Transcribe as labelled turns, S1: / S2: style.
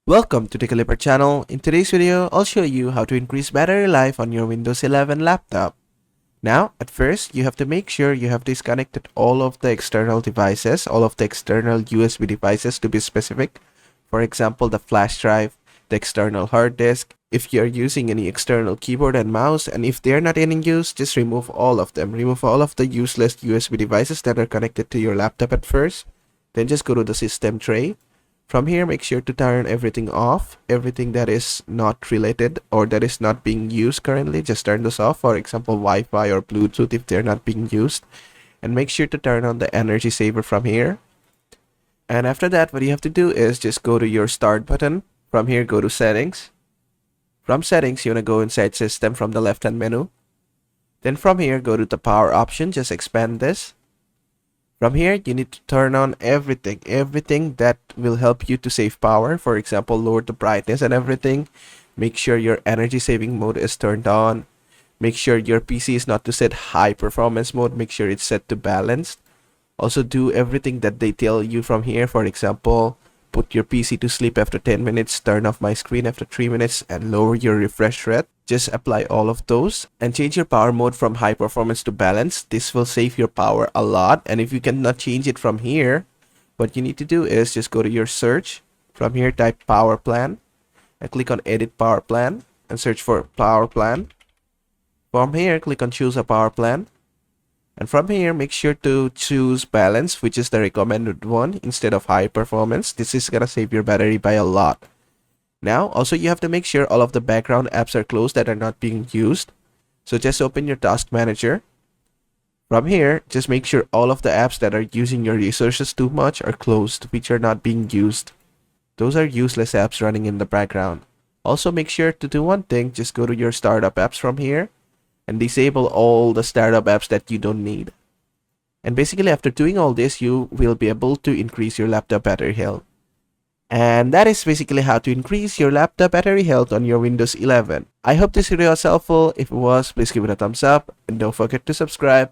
S1: Welcome to the Caliper channel. In today's video, I'll show you how to increase battery life on your Windows 11 laptop. Now, at first, you have to make sure you have disconnected all of the external devices, all of the external USB devices to be specific. For example, the flash drive, the external hard disk. If you're using any external keyboard and mouse, and if they're not in use, just remove all of them. Remove all of the useless USB devices that are connected to your laptop at first. Then just go to the system tray. From here, make sure to turn everything off. Everything that is not related or that is not being used currently, just turn this off. For example, Wi-Fi or Bluetooth if they're not being used. And make sure to turn on the energy saver from here. And after that, what you have to do is just go to your start button. From here, go to settings. From settings, you want to go inside system from the left-hand menu. Then from here, go to the power option. Just expand this. From here, you need to turn on everything that will help you to save power. For example, lower the brightness and everything. Make sure your energy saving mode is turned on. Make sure your PC is not to set high performance mode. Make sure it's set to balanced. Also do everything that they tell you from here. For example, put your PC to sleep after 10 minutes, turn off my screen after 3 minutes, and lower your refresh rate. Just apply all of those and change your power mode from high performance to balanced. This will save your power a lot. And if you cannot change it from here, what you need to do is just go to your search. From here, type power plan and click on edit power plan and search for power plan. From here, click on choose a power plan. And from here, make sure to choose balance, which is the recommended one instead of high performance. This is gonna save your battery by a lot. Now, also you have to make sure all of the background apps are closed that are not being used. So just open your task manager. From here, just make sure all of the apps that are using your resources too much are closed, which are not being used. Those are useless apps running in the background. Also make sure to do one thing, just go to your startup apps from here and disable all the startup apps that you don't need. And basically after doing all this, you will be able to increase your laptop battery health. And that is basically how to increase your laptop battery health on your Windows 11. I hope this video was helpful. If it was, please give it a thumbs up and don't forget to subscribe.